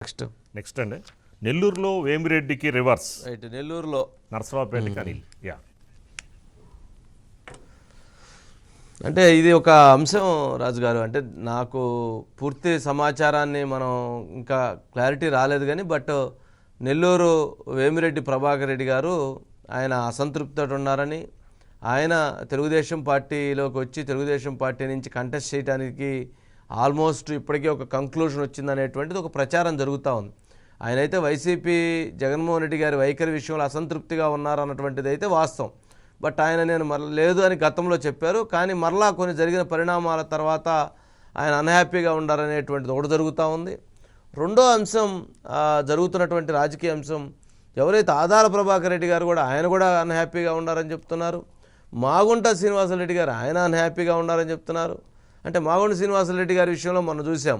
Next next అండి నెల్లూరులో వేమిరెడ్డికి reverse right నెల్లూరులో నర్సరావుపేటకి అనిల్ యా అంటే ఇది ఒక అంశం రాజుగారు. అంటే నాకు పూర్తి సమాచారాన్ని మనం ఇంకా క్లారిటీ రాలేదు కానీ నెల్లూరు వేమిరెడ్డి ప్రభాకర్ రెడ్డి గారు ఆయన అసంతృప్తితో ఉన్నారని, ఆయన తెలుగుదేశం పార్టీలోకి వచ్చి తెలుగుదేశం పార్టీ నుంచి కంటెస్ట్ చేయడానికి ఆల్మోస్ట్ ఇప్పటికీ ఒక కంక్లూజన్ వచ్చిందనేటువంటిది ఒక ప్రచారం జరుగుతూ ఉంది. ఆయనైతే వైసీపీ జగన్మోహన్ రెడ్డి గారి వైఖరి విషయంలో అసంతృప్తిగా ఉన్నారన్నటువంటిది అయితే వాస్తవం. ఆయన నేను లేదు అని గతంలో చెప్పారు. కానీ మరలా కొన్ని జరిగిన పరిణామాల తర్వాత ఆయన అన్హ్యాపీగా ఉండారనేటువంటిది ఒకటి జరుగుతూ ఉంది. రెండో అంశం జరుగుతున్నటువంటి రాజకీయ అంశం, ఎవరైతే ఆదాల ప్రభాకర్ రెడ్డి గారు ఆయన కూడా అన్హ్యాపీగా ఉన్నారని చెప్తున్నారు. మాగుంట శ్రీనివాసరెడ్డి గారు ఆయన అన్హ్యాపీగా ఉన్నారని చెప్తున్నారు. అంటే మాగుంట శ్రీనివాసరెడ్డి గారి విషయంలో మనం చూసాం,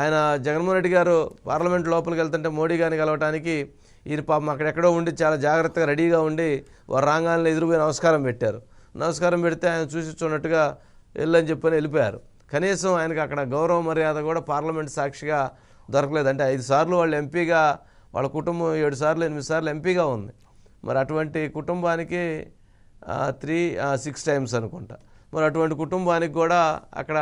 ఆయన జగన్మోహన్ రెడ్డి గారు పార్లమెంట్ లోపలికి వెళ్తుంటే మోడీ గారిని కలవటానికి ఈయన పాపం అక్కడెక్కడో ఉండి చాలా జాగ్రత్తగా రెడీగా ఉండి వారు రాగానే ఎదురుపోయి నమస్కారం పెట్టారు. నమస్కారం పెడితే ఆయన చూసి చూడనట్టుగా వెళ్ళని చెప్పని వెళ్ళిపోయారు. కనీసం ఆయనకు అక్కడ గౌరవ మర్యాద కూడా పార్లమెంట్ సాక్షిగా దొరకలేదు. అంటే 5 సార్లు వాళ్ళు ఎంపీగా, వాళ్ళ కుటుంబం 7 సార్లు 8 సార్లు ఎంపీగా ఉంది. మరి అటువంటి కుటుంబానికి 6 టైమ్స్ అనుకుంటా, మరి అటువంటి కుటుంబానికి కూడా అక్కడ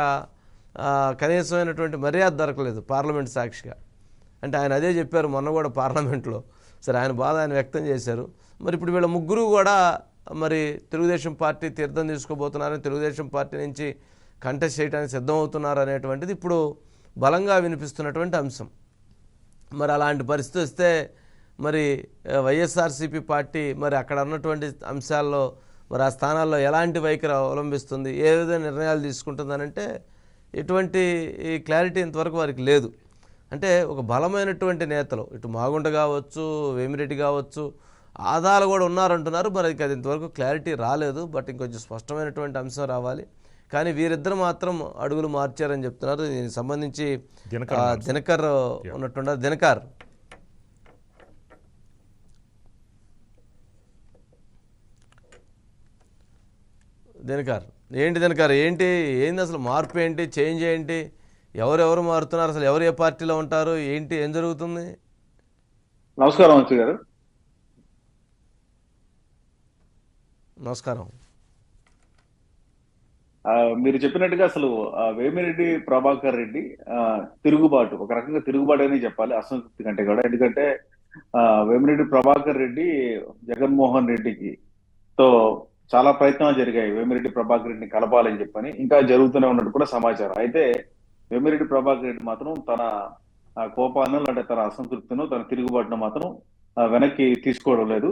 కనీసమైనటువంటి మర్యాద దొరకలేదు పార్లమెంట్ సాక్షిగా. అంటే ఆయన అదే చెప్పారు మొన్న కూడా పార్లమెంట్లో. సరే, ఆయన బాధ ఆయన వ్యక్తం చేశారు. మరి ఇప్పుడు వీళ్ళ ముగ్గురు కూడా మరి తెలుగుదేశం పార్టీ తీర్థం తీసుకోబోతున్నారని, తెలుగుదేశం పార్టీ నుంచి కంటెస్ట్ చేయడానికి సిద్ధమవుతున్నారు అనేటువంటిది ఇప్పుడు బలంగా వినిపిస్తున్నటువంటి అంశం. మరి అలాంటి పరిస్థితి వస్తే మరి వైఎస్ఆర్సీపీ పార్టీ మరి అక్కడ ఉన్నటువంటి అంశాల్లో మరి ఆ స్థానాల్లో ఎలాంటి వైఖరి అవలంబిస్తుంది, ఏ విధంగా నిర్ణయాలు తీసుకుంటుందనంటే ఎటువంటి క్లారిటీ ఇంతవరకు వారికి లేదు. అంటే ఒక బలమైనటువంటి నేతలు ఇటు మాగుంట కావచ్చు, వేమిరెడ్డి కావచ్చు, ఆదాలు కూడా ఉన్నారంటున్నారు. మరి అది ఇంతవరకు క్లారిటీ రాలేదు. ఇంకొంచెం స్పష్టమైనటువంటి అంశం రావాలి. కానీ వీరిద్దరు మాత్రం అడుగులు మార్చారని చెప్తున్నారు. దీనికి సంబంధించి దినకర్ ఉన్నట్టున్నారు. దినకర్ ఏంటి అసలు మార్పు ఏంటి, చేంజ్ ఏంటి, ఎవరెవరు మారుతున్నారు, అసలు ఎవరు ఏ పార్టీలో ఉంటారు, ఏంటి, ఏం జరుగుతుంది? నమస్కారం వంశీ గారు. నమస్కారం. మీరు చెప్పినట్టుగా అసలు వేమిరెడ్డి ప్రభాకర్ రెడ్డి తిరుగుబాటు, ఒక రకంగా తిరుగుబాటు అని చెప్పాలి, అసంతృప్తి కంటే కూడా. ఎందుకంటే వేమిరెడ్డి ప్రభాకర్ రెడ్డి జగన్మోహన్ రెడ్డికి తో చాలా ప్రయత్నాలు జరిగాయి వేమిరెడ్డి ప్రభాకర్ రెడ్డిని కలపాలని చెప్పని, ఇంకా జరుగుతూనే ఉన్నట్టు కూడా సమాచారం. అయితే వేమిరెడ్డి ప్రభాకర్ రెడ్డి మాత్రం తన కోపాన్ని, అంటే తన అసంతృప్తిను, తన తిరుగుబాటును మాత్రం వెనక్కి తీసుకోవడం లేదు.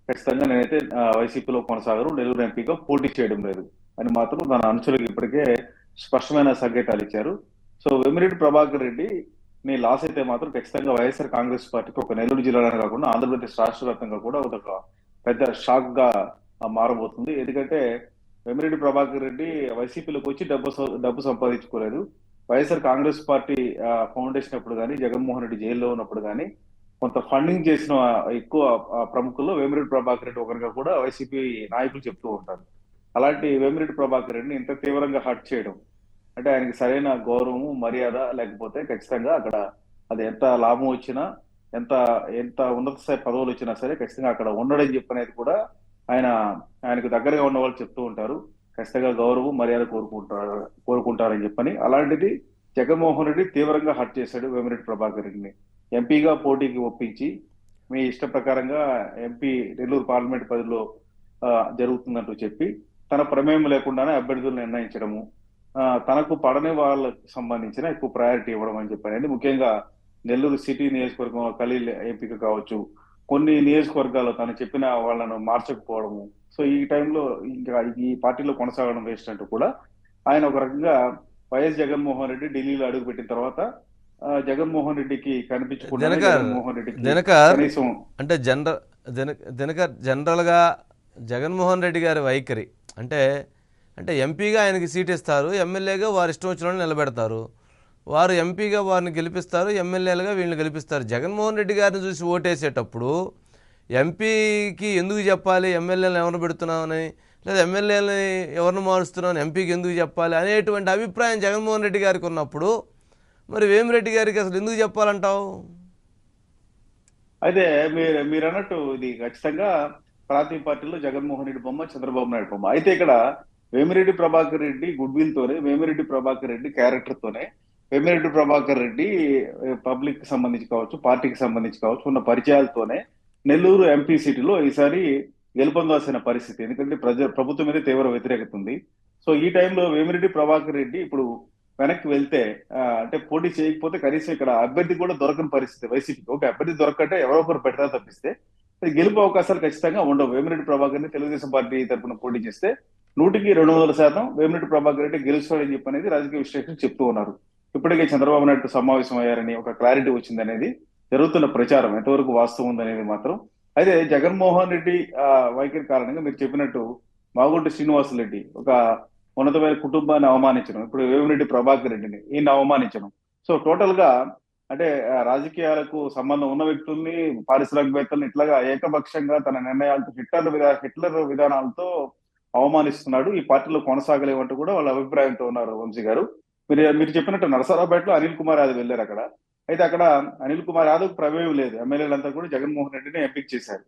ఖచ్చితంగా నేనైతే వైసీపీలో కొనసాగరు, నెల్లూరు ఎంపీగా పోటీ చేయడం లేదు అని మాత్రం తన అనుచరులకు ఇప్పటికే స్పష్టమైన సంకేతాలు ఇచ్చారు. సో వేమిరెడ్డి ప్రభాకర్ రెడ్డి నీ లాస్ అయితే మాత్రం ఖచ్చితంగా వైఎస్ఆర్ కాంగ్రెస్ పార్టీకి ఒక నెల్లూరు జిల్లాలోనే కాకుండా ఆంధ్రప్రదేశ్ రాష్ట్ర వ్యాప్తంగా కూడా ఒక పెద్ద షాక్ గా మారబోతుంది. ఎందుకంటే వేమిరెడ్డి ప్రభాకర్ రెడ్డి వైసీపీలోకి వచ్చి డబ్బు సంపాదించుకోలేదు. వైఎస్ఆర్ కాంగ్రెస్ పార్టీ ఫౌండేషన్ అప్పుడు కానీ, జగన్మోహన్ రెడ్డి జైల్లో ఉన్నప్పుడు కానీ కొంత ఫండింగ్ చేసిన ఎక్కువ ప్రముఖుల్లో వేమిరెడ్డి ప్రభాకర్ రెడ్డి ఒకరిగా కూడా వైసీపీ నాయకులు చెప్తూ ఉంటారు. అలాంటి వేమిరెడ్డి ప్రభాకర్ రెడ్డిని ఇంత తీవ్రంగా హర్ట్ చేయడం అంటే ఆయనకి సరైన గౌరవము, మర్యాద లేకపోతే ఖచ్చితంగా అక్కడ అది ఎంత లాభం వచ్చినా, ఎంత ఉన్నత స్థాయి పదవులు వచ్చినా సరే ఖచ్చితంగా అక్కడ ఉండడని చెప్పనేది కూడా ఆయనకు దగ్గరగా ఉన్న వాళ్ళు చెప్తూ ఉంటారు. ఖచ్చితంగా గౌరవం, మర్యాద కోరుకుంటారని చెప్పని. అలాంటిది జగన్మోహన్ రెడ్డి తీవ్రంగా హర్ట్ చేశాడు వేమిరెడ్డి ప్రభాకర్ రెడ్డిని. ఎంపీగా పోటీకి ఒప్పించి మీ ఇష్ట ప్రకారంగా ఎంపీ నెల్లూరు పార్లమెంట్ పరిధిలో జరుగుతుందంటూ చెప్పి తన ప్రమేయం లేకుండానే అభ్యర్థులు నిర్ణయించడము, తనకు పడని వాళ్ళకి సంబంధించిన ఎక్కువ ప్రయారిటీ ఇవ్వడం అని చెప్పారండి. ముఖ్యంగా నెల్లూరు సిటీ నియోజకవర్గం ఖలీల్ ఎంపిక కావచ్చు, కొన్ని నియోజకవర్గాల్లో తను చెప్పిన వాళ్ళను మార్చకపోవడము. సో ఈ టైంలో ఇంకా ఈ పార్టీలో కొనసాగడం వేస్ట్ అంటూ కూడా ఆయన ఒక రకంగా వైఎస్ జగన్మోహన్ రెడ్డి ఢిల్లీలో అడుగు పెట్టిన తర్వాత జగన్మోహన్ రెడ్డికి కనిపించకుండా కనీసం అంటే జనరల్ గా జగన్మోహన్ రెడ్డి గారి వైఖరి అంటే ఎంపీగా ఆయనకి సీట్ ఇస్తారు, ఎమ్మెల్యేగా వారు ఇష్టం వచ్చిన వాళ్ళు నిలబెడతారు, వారు ఎంపీగా వారిని గెలిపిస్తారు, ఎమ్మెల్యేలుగా వీళ్ళని గెలిపిస్తారు. జగన్మోహన్ రెడ్డి గారిని చూసి ఓటేసేటప్పుడు ఎంపీకి ఎందుకు చెప్పాలి, ఎమ్మెల్యేలను ఎవరు పెడుతున్నామని, లేదా ఎమ్మెల్యేలని ఎవరిని మారుస్తున్నామని ఎంపీకి ఎందుకు చెప్పాలి అనేటువంటి అభిప్రాయం జగన్మోహన్ రెడ్డి గారికి ఉన్నప్పుడు మరి వేమిరెడ్డి గారికి అసలు ఎందుకు చెప్పాలంటావు? అయితే మీరు అన్నట్టు ఇది ఖచ్చితంగా ప్రాంతీయ పార్టీలో జగన్మోహన్ రెడ్డి బొమ్మ, చంద్రబాబు నాయుడు బొమ్మ. అయితే ఇక్కడ వేమిరెడ్డి ప్రభాకర్ రెడ్డి గుడ్ విల్ తోనే, వేమిరెడ్డి ప్రభాకర్ రెడ్డి క్యారెక్టర్ తోనే, వేమిరెడ్డి ప్రభాకర్ రెడ్డి పబ్లిక్ కి సంబంధించి కావచ్చు, పార్టీకి సంబంధించి కావచ్చు, ఉన్న పరిచయాలతోనే నెల్లూరు ఎంపీ సీటులో ఈసారి గెలుపొందాల్సిన పరిస్థితి. ఎందుకంటే ప్రభుత్వం మీద తీవ్ర వ్యతిరేకత ఉంది. సో ఈ టైంలో వేమిరెడ్డి ప్రభాకర్ రెడ్డి ఇప్పుడు వెనక్కి వెళ్తే అంటే పోటీ చేయకపోతే కనీసం ఇక్కడ అభ్యర్థి కూడా దొరకని పరిస్థితి వైసీపీకి. ఒక అభ్యర్థి దొరకటే ఎవరో ఒకరు పెడతా తప్పిస్తే అది గెలుపు అవకాశాలు ఖచ్చితంగా ఉండవు. వేమిరెడ్డి ప్రభాకర్ ని తెలుగుదేశం పార్టీ తరఫున పోటీ చేస్తే 100% వేమిరెడ్డి ప్రభాకర్ రెడ్డి గెలుస్తాడని చెప్పి అనేది రాజకీయ విశ్లేషకులు చెప్తూ ఉన్నారు. ఇప్పటికే చంద్రబాబు నాయుడు సమావేశం అయ్యారని ఒక క్లారిటీ వచ్చింది అనేది జరుగుతున్న ప్రచారం ఎంతవరకు వాస్తవం ఉందనేది మాత్రం. అయితే జగన్మోహన్ రెడ్డి వైఖరి కారణంగా మీరు చెప్పినట్టు మాగుంట శ్రీనివాసరెడ్డి ఒక ఉన్నతమైన కుటుంబాన్ని అవమానించడం, ఇప్పుడు వేమిరెడ్డి ప్రభాకర్ రెడ్డిని ఈయన అవమానించడం. సో టోటల్ గా అంటే రాజకీయాలకు సంబంధం ఉన్న వ్యక్తుల్ని, పారిశ్రామికవేత్తల్ని ఇట్లాగా ఏకపక్షంగా తన నిర్ణయాలతో హిట్లర్ విధానాలతో అవమానిస్తున్నాడు. ఈ పార్టీలో కొనసాగలేమంటూ కూడా వాళ్ళ అభిప్రాయంతో ఉన్నారు వంశీ గారు. మీరు చెప్పినట్టు నరసరావుపేటలో అనిల్ కుమార్ యాదవ్ వెళ్ళారు అక్కడ. అయితే అక్కడ అనిల్ కుమార్ యాదవ్ ప్రమేయం లేదు. ఎమ్మెల్యేలంతా కూడా జగన్మోహన్ రెడ్డిని ఎంపిక చేశారు,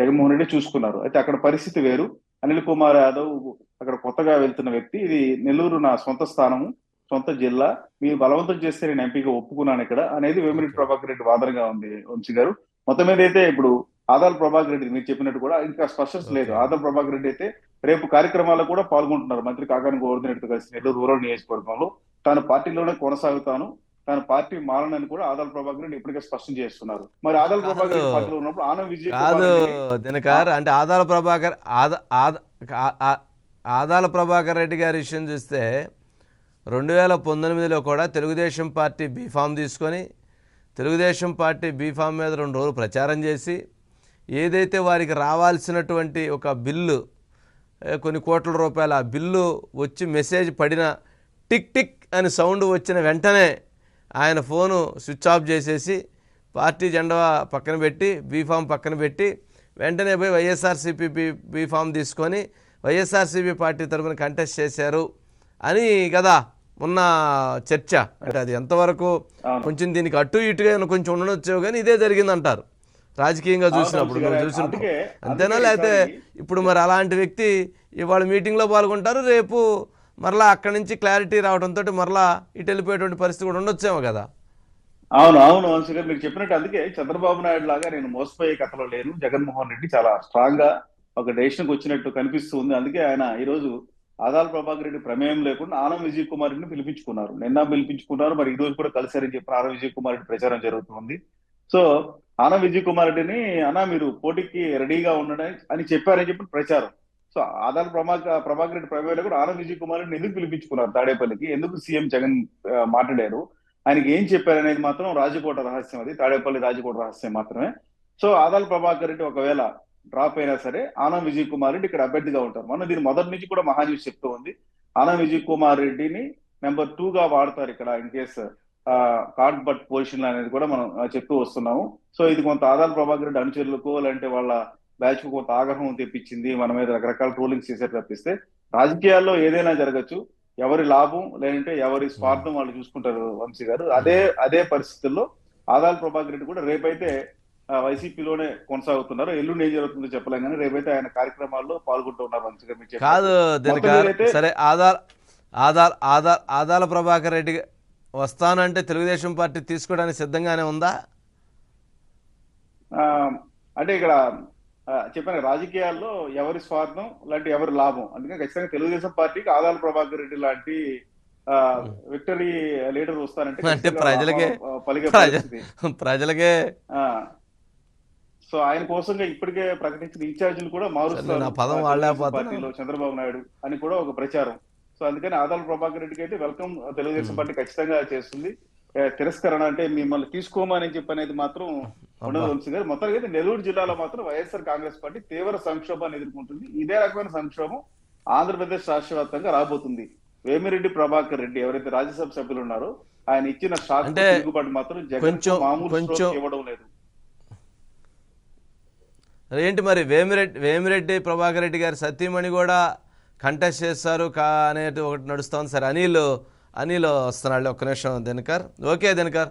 జగన్మోహన్ రెడ్డి చూసుకున్నారు. అయితే అక్కడ పరిస్థితి వేరు. అనిల్ కుమార్ యాదవ్ అక్కడ కొత్తగా వెళ్తున్న వ్యక్తి. ఇది నెల్లూరు నా సొంత స్థానము, సొంత జిల్లా, మీరు బలవంతం చేస్తే నేను ఎంపీగా ఒప్పుకున్నాను ఇక్కడ అనేది వేమిరెడ్డి ప్రభాకర్ రెడ్డి వాదనగా ఉంది వంశీ గారు. మొత్తం మీద అయితే ఇప్పుడు ఆదాల ప్రభాకర్ రెడ్డి మీరు చెప్పినట్టు కూడా ఇంకా స్పష్టత లేదు. ఆదాల ప్రభాకర్ రెడ్డి అయితే రేపు కార్యక్రమాల్లో కూడా పాల్గొంటున్నారు. మంత్రి కాకాని గోవర్ధన్ రెడ్డితో కలిసి నెల్లూరు రూరల్ నియోజకవర్గంలో తాను పార్టీలోనే కొనసాగుతాను, తన పార్టీ మారనని కూడా ఆదాల ప్రభాకర్ రెడ్డి ఇప్పటికే స్పష్టం చేస్తున్నారు. మరి ఆదాల ప్రభాకర్ రెడ్డి పార్టీలో ఉన్నప్పుడు ఆనంద్ విజయ్ కాదు దినకర్, అంటే ఆదాల ప్రభాకర్ రెడ్డి గారి విషయం చూస్తే 2019లో కూడా తెలుగుదేశం పార్టీ బీఫామ్ తీసుకొని తెలుగుదేశం పార్టీ బీఫామ్ మీద 2 రోజులు ప్రచారం చేసి ఏదైతే వారికి రావాల్సినటువంటి ఒక బిల్లు కొన్ని కోట్ల రూపాయల ఆ బిల్లు వచ్చి మెసేజ్ పడిన టిక్ టిక్ అని సౌండ్ వచ్చిన వెంటనే ఆయన ఫోను స్విచ్ ఆఫ్ చేసేసి పార్టీ జెండా పక్కన పెట్టి బీఫామ్ పక్కన పెట్టి వెంటనే పోయి వైఎస్ఆర్సీపీ బీఫామ్ తీసుకొని వైఎస్ఆర్సీపీ పార్టీ తరఫున కంటెస్ట్ చేశారు అని కదా ఉన్న చర్చ. అంటే అది ఎంతవరకు కొంచెం దీనికి అటు ఇటుగా కొంచెం ఉండొచ్చు, కానీ ఇదే జరిగిందంటారు రాజకీయంగా చూసినప్పుడు నువ్వు చూసినప్పుడు. అంతేనా? లేకపోతే ఇప్పుడు మరి అలాంటి వ్యక్తి ఇవాళ మీటింగ్లో పాల్గొంటారు, రేపు మరలా అక్కడి నుంచి క్లారిటీ రావడంతో మరలా ఇటు వెళ్ళిపోయేటువంటి పరిస్థితి కూడా ఉండొచ్చేమో కదా. అవును వంశీ గారు మీరు చెప్పినట్టు. అందుకే చంద్రబాబు నాయుడు లాగా నేను మోసపోయే కథలో లేను, జగన్మోహన్ రెడ్డి చాలా స్ట్రాంగ్ గా ఒక డెసిషన్కి వచ్చినట్టు కనిపిస్తుంది. అందుకే ఆయన ఈ రోజు ఆదాల ప్రభాకర్ రెడ్డి ప్రమేయం లేకుండా ఆనం విజయ్ కుమార్ రెడ్డిని పిలిపించుకున్నారు. నిన్న పిలిపించుకున్నారు, మరి ఈ రోజు కూడా కలిసారని చెప్పి ఆనం విజయ్ కుమార్ రెడ్డి ప్రచారం జరుగుతుంది. సో ఆనం విజయ్ కుమార్ రెడ్డిని అన్నా మీరు పోటీకి రెడీగా ఉండడం అని చెప్పారని చెప్పి ప్రచారం. సో ఆదాల ప్రభాకర్ రెడ్డి ప్రమేయంలో కూడా ఆనం విజయ్ కుమార్ రెడ్డిని ఎందుకు పిలిపించుకున్నారు తాడేపల్లికి, ఎందుకు సీఎం జగన్ మాట్లాడారు, ఆయనకి ఏం చెప్పారనేది మాత్రం రాజకోట రహస్యం. అది తాడేపల్లి రాజకోట రహస్యం మాత్రమే. సో ఆదాల ప్రభాకర్ రెడ్డి ఒకవేళ డ్రాప్ అయినా సరే ఆనం విజయ్ కుమార్ రెడ్డి ఇక్కడ అభ్యర్థిగా ఉంటారు. మనం దీని మొదటి నుంచి కూడా మహాన్యూస్ చెప్తూ ఉంది. ఆనం విజయ్ కుమార్ రెడ్డిని నెంబర్ 2 గా వాడతారు ఇక్కడ in case card but position అనేది కూడా మనం చెప్తూ వస్తున్నాము. సో ఇది కొంత ఆదాల ప్రభాకర్ రెడ్డి అనుచరులకు లేదంటే వాళ్ళ బ్యాచ్ కు కొంత ఆగ్రహం తెప్పించింది, మన మీద రకరకాల ట్రోలింగ్స్ చేసేది తప్పిస్తే రాజకీయాల్లో ఏదైనా జరగచ్చు. ఎవరి లాభం లేదంటే ఎవరి స్వార్థం వాళ్ళు చూసుకుంటారు వంశీ గారు. అదే పరిస్థితుల్లో ఆదాల ప్రభాకర్ రెడ్డి కూడా రేపైతే వైసీపీలోనే కొనసాగుతున్నారు. ఎల్లుండి ఏం జరుగుతుందో చెప్పలేం, కానీ రేపైతే ఆయన కార్యక్రమాల్లో పాల్గొంటూ ఉన్నారు వంశీ గారు. కాదు సరే, ఆదాల ప్రభాకర్ రెడ్డి వస్తానంటే తెలుగుదేశం పార్టీ తీసుకోవడానికి సిద్ధంగానే ఉందా? అంటే ఇక్కడ చెప్పాను రాజకీయాల్లో ఎవరి స్వార్థం లాంటి ఎవరి లాభం, అందుకని ఖచ్చితంగా తెలుగుదేశం పార్టీకి ఆదాల ప్రభాకర్ రెడ్డి లాంటి విక్టరీ లీడర్ వస్తానంటే ప్రజలకే. సో ఆయన కోసంగా ఇప్పటికే ప్రకటించిన ఇన్ఛార్జీలు కూడా మారుస్తారు పార్టీలో చంద్రబాబు నాయుడు అని కూడా ఒక ప్రచారం. సో అందుకని ఆదాల ప్రభాకర్ రెడ్డికి అయితే వెల్కమ్ తెలుగుదేశం పార్టీ ఖచ్చితంగా చేస్తుంది. తిరస్కరణ అంటే మిమ్మల్ని తీసుకోమని చెప్పి అనేది మాత్రం ఉండదు వంశీ గారు. మొత్తానికి అయితే నెల్లూరు జిల్లాలో మాత్రం వైఎస్ఆర్ కాంగ్రెస్ పార్టీ తీవ్ర సంక్షోభాన్ని ఎదుర్కొంటుంది. ఇదే రకమైన సంక్షోభం ఆంధ్రప్రదేశ్ రాష్ట్ర వ్యాప్తంగా రాబోతుంది. వేమిరెడ్డి ప్రభాకర్ రెడ్డి ఎవరైతే రాజ్యసభ సభ్యులు ఉన్నారో ఆయన ఇచ్చిన షాక్ తిరుగుబాటు మాత్రం జగన్ మామూలు ఇవ్వడం లేదు. ఏంటి మరి వేమిరెడ్డి ప్రభాకర్ రెడ్డి గారి సతీమణి కూడా కంటెస్ట్ చేస్తారు అనేది ఒకటి నడుస్తుంది. సరే అనిల్ వస్తున్నాడు, ఒక్క నిమిషం దినకర్. ఓకే దినకర్.